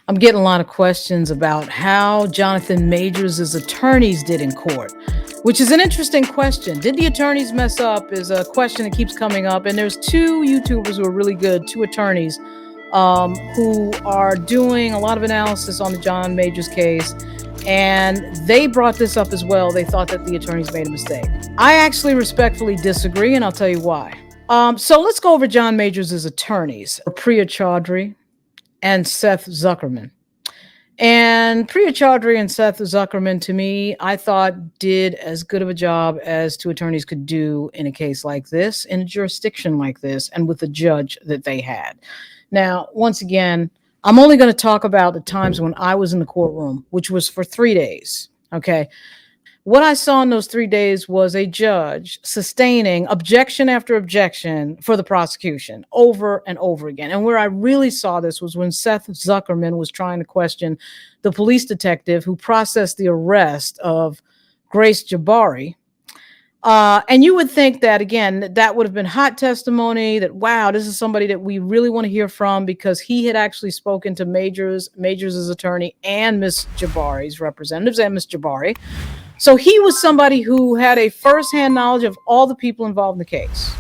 I'm getting a lot of questions about how Jonathan Majors' attorneys did in court, which is an interesting question. Did the attorneys mess up is a question that keeps coming up. And there's two YouTubers who are really good, two attorneys who are doing a lot of analysis on the John Majors case. And they brought this up as well. They thought that the attorneys made a mistake. I actually respectfully disagree, and I'll tell you why. So let's go over John Majors' attorneys, Priya Chaudhry and Seth Zuckerman. And Priya Chaudhry and Seth Zuckerman, to me, I thought did as good of a job as two attorneys could do in a case like this, in a jurisdiction like this, and with the judge that they had. Now, once again, I'm only going to talk about the times when I was in the courtroom, which was for 3 days. Okay. What I saw in those 3 days was a judge sustaining objection after objection for the prosecution over and over again. And where I really saw this was when Seth Zuckerman was trying to question the police detective who processed the arrest of Grace Jabbari. And you would think that, again, that would have been hot testimony, that, wow, this is somebody that we really want to hear from, because he had actually spoken to Majors' attorney and Miss Jabbari's representatives and Miss Jabbari. So he was somebody who had a firsthand knowledge of all the people involved in the case.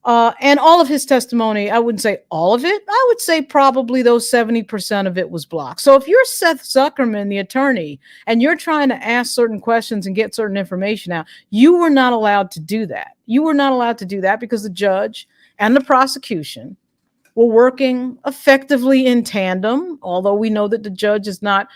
And all of his testimony, I wouldn't say all of it. I would say probably those 70% of it was blocked. So if you're Seth Zuckerman, the attorney, and you're trying to ask certain questions and get certain information out, you were not allowed to do that. You were not allowed to do that because the judge and the prosecution were working effectively in tandem, although we know that the judge is not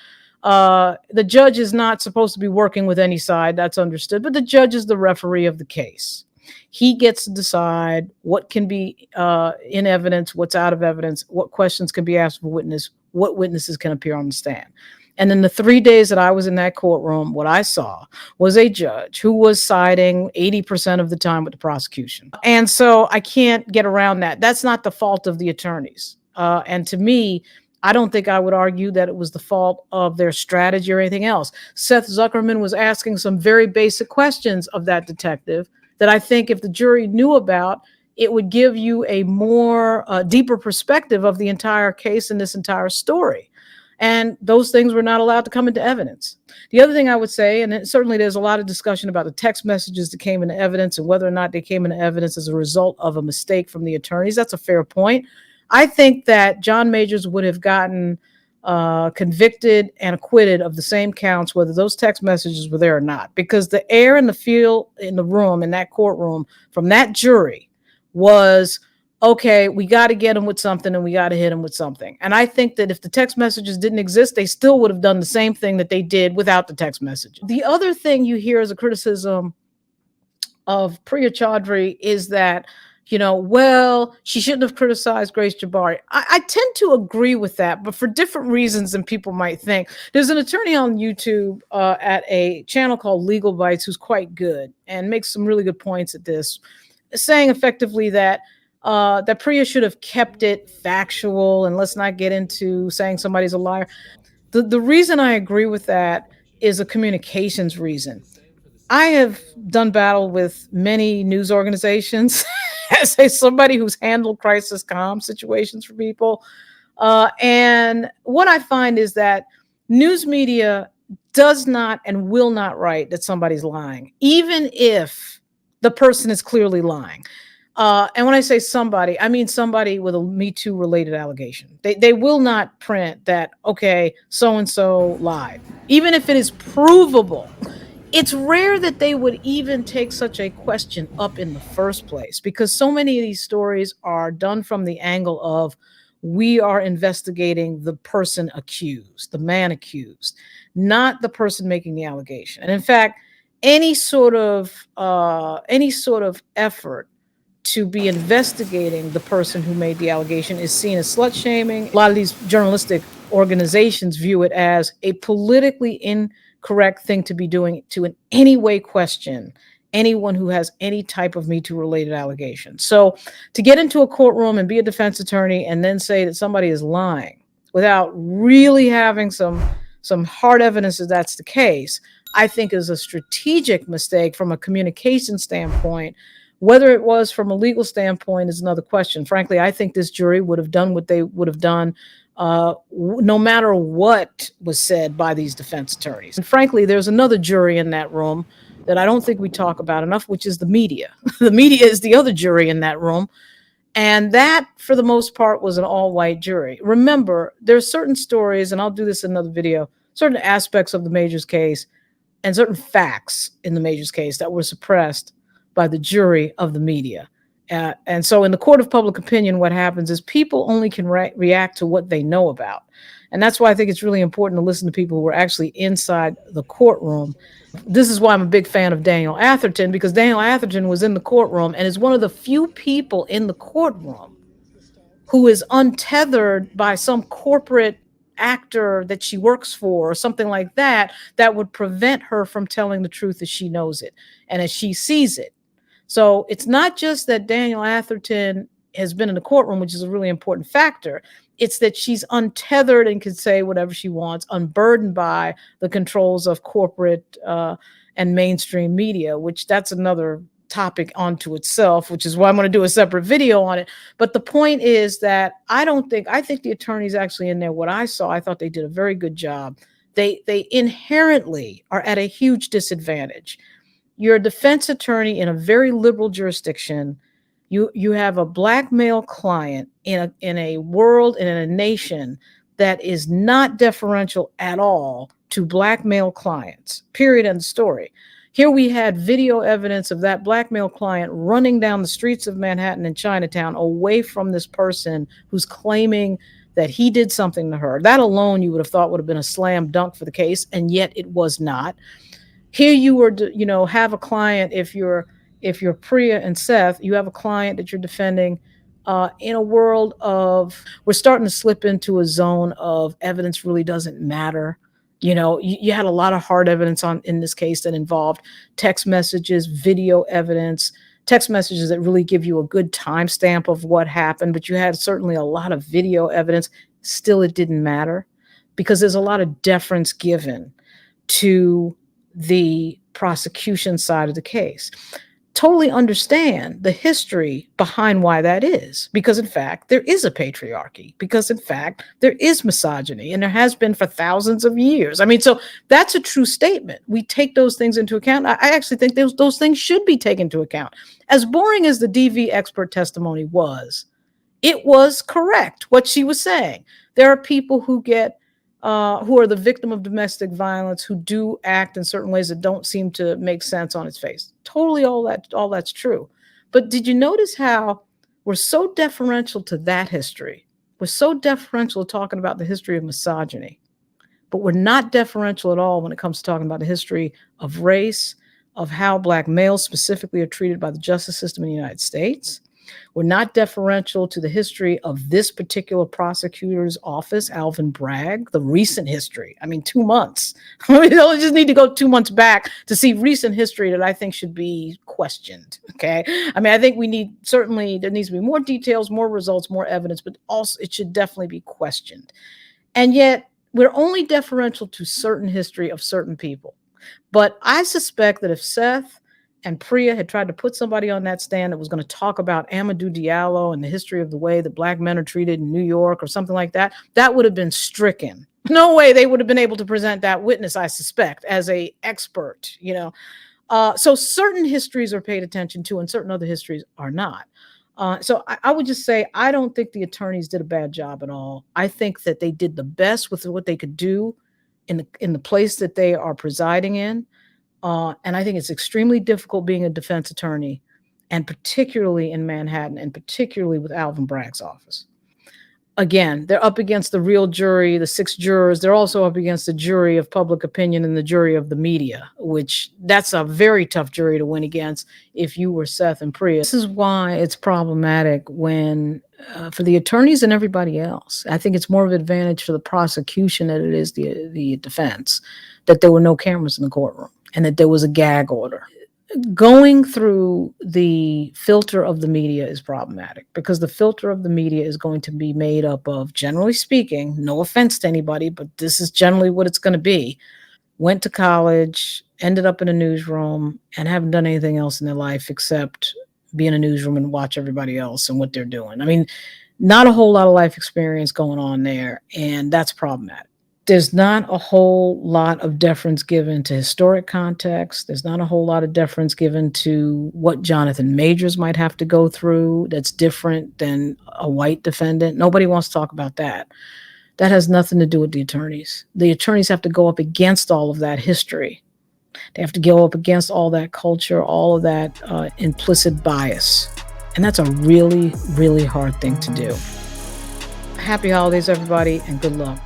supposed to be working with any side. That's understood. But the judge is the referee of the case. He gets to decide what can be in evidence, what's out of evidence, what questions can be asked of a witness, what witnesses can appear on the stand. And in the 3 days that I was in that courtroom, what I saw was a judge who was siding 80% of the time with the prosecution. And so I can't get around that. That's not the fault of the attorneys. And to me, I don't think I would argue that it was the fault of their strategy or anything else. Seth Zuckerman was asking some very basic questions of that detective that I think if the jury knew about, it would give you a more deeper perspective of the entire case and this entire story. And those things were not allowed to come into evidence. The other thing I would say, and certainly there's a lot of discussion about the text messages that came into evidence and whether or not they came into evidence as a result of a mistake from the attorneys. That's a fair point. I think that John Majors would have gotten convicted and acquitted of the same counts, whether those text messages were there or not, because the air and the feel in the room, in that courtroom, from that jury was, okay, we got to get him with something and we got to hit him with something. And I think that if the text messages didn't exist, they still would have done the same thing that they did without the text messages. The other thing you hear as a criticism of Priya Chaudhry is that, well, she shouldn't have criticized Grace Jabbari. I tend to agree with that, but for different reasons than people might think. There's an attorney on YouTube at a channel called Legal Bites who's quite good and makes some really good points at this, saying effectively that that Priya should have kept it factual, and let's not get into saying somebody's a liar. The reason I agree with that is a communications reason. I have done battle with many news organizations as somebody who's handled crisis comm situations for people. And what I find is that news media does not and will not write that somebody's lying, even if the person is clearly lying. And when I say somebody, I mean somebody with a Me Too related allegation. They will not print that, okay, so-and-so lied, even if it is provable. It's rare that they would even take such a question up in the first place, because so many of these stories are done from the angle of, we are investigating the person accused, the man accused, not the person making the allegation. And in fact, any sort of effort to be investigating the person who made the allegation is seen as slut shaming. A lot of these journalistic organizations view it as a politically incorrect thing to be doing, to in any way question anyone who has any type of Me Too related allegation. So to get into a courtroom and be a defense attorney and then say that somebody is lying without really having some hard evidence that that's the case, I think is a strategic mistake from a communication standpoint. Whether it was from a legal standpoint is another question. Frankly, I think this jury would have done what they would have done no matter what was said by these defense attorneys. And frankly, there's another jury in that room that I don't think we talk about enough, which is the media. The media is the other jury in that room. And that, for the most part, was an all-white jury. Remember, there's certain stories, and I'll do this in another video, certain aspects of the Majors case and certain facts in the Majors case that were suppressed by the jury of the media. And so in the court of public opinion, what happens is people only can react to what they know about. And that's why I think it's really important to listen to people who are actually inside the courtroom. This is why I'm a big fan of Daniel Atherton, because Daniel Atherton was in the courtroom and is one of the few people in the courtroom who is untethered by some corporate actor that she works for or something like that, that would prevent her from telling the truth as she knows it and as she sees it. So it's not just that Daniel Atherton has been in the courtroom, which is a really important factor. It's that she's untethered and can say whatever she wants, unburdened by the controls of corporate and mainstream media, which that's another topic onto itself, which is why I'm going to do a separate video on it. But the point is that I think the attorneys actually in there, what I saw, I thought they did a very good job. They inherently are at a huge disadvantage. You're a defense attorney in a very liberal jurisdiction. You have a black male client in a world and in a nation that is not deferential at all to black male clients, period, end of story. Here we had video evidence of that black male client running down the streets of Manhattan and Chinatown away from this person who's claiming that he did something to her. That alone you would have thought would have been a slam dunk for the case, and yet it was not. Here you were, have a client, if you're Priya and Seth, you have a client that you're defending in a world of, we're starting to slip into a zone of evidence really doesn't matter. You had a lot of hard evidence in this case that involved text messages, video evidence, text messages that really give you a good timestamp of what happened, but you had certainly a lot of video evidence. Still, it didn't matter because there's a lot of deference given to the prosecution side of the case. Totally understand the history behind why that is, because in fact, there is a patriarchy, because in fact, there is misogyny, and there has been for thousands of years. I mean, so that's a true statement. We take those things into account. I actually think those things should be taken into account. As boring as the DV expert testimony was, it was correct what she was saying. There are people who are the victim of domestic violence, who do act in certain ways that don't seem to make sense on its face. Totally, all that's true. But did you notice how we're so deferential to that history? We're so deferential talking about the history of misogyny, but we're not deferential at all when it comes to talking about the history of race, of how black males specifically are treated by the justice system in the United States. We're not deferential to the history of this particular prosecutor's office, Alvin Bragg, the recent history. I mean, 2 months. We don't just need to go 2 months back to see recent history that I think should be questioned. Okay. I mean, I think there needs to be more details, more results, more evidence, but also it should definitely be questioned. And yet we're only deferential to certain history of certain people. But I suspect that if Seth and Priya had tried to put somebody on that stand that was going to talk about Amadou Diallo and the history of the way that black men are treated in New York or something like that, that would have been stricken. No way they would have been able to present that witness, I suspect, as an expert, So certain histories are paid attention to and certain other histories are not. So I would just say, I don't think the attorneys did a bad job at all. I think that they did the best with what they could do in the place that they are presiding in. And I think it's extremely difficult being a defense attorney, and particularly in Manhattan, and particularly with Alvin Bragg's office. Again, they're up against the real jury, the 6 jurors. They're also up against the jury of public opinion and the jury of the media, which that's a very tough jury to win against if you were Seth and Priya. This is why it's problematic for the attorneys and everybody else. I think it's more of an advantage for the prosecution than it is the defense, that there were no cameras in the courtroom and that there was a gag order. Going through the filter of the media is problematic, because the filter of the media is going to be made up of, generally speaking, no offense to anybody, but this is generally what it's going to be. Went to college, ended up in a newsroom, and haven't done anything else in their life except be in a newsroom and watch everybody else and what they're doing. I mean, Not a whole lot of life experience going on there, and that's problematic. There's not a whole lot of deference given to historic context. There's not a whole lot of deference given to what Jonathan Majors might have to go through that's different than a white defendant. Nobody wants to talk about that. That has nothing to do with the attorneys. The attorneys have to go up against all of that history. They have to go up against all that culture, all of that implicit bias. And that's a really, really hard thing to do. Happy holidays, everybody, and good luck.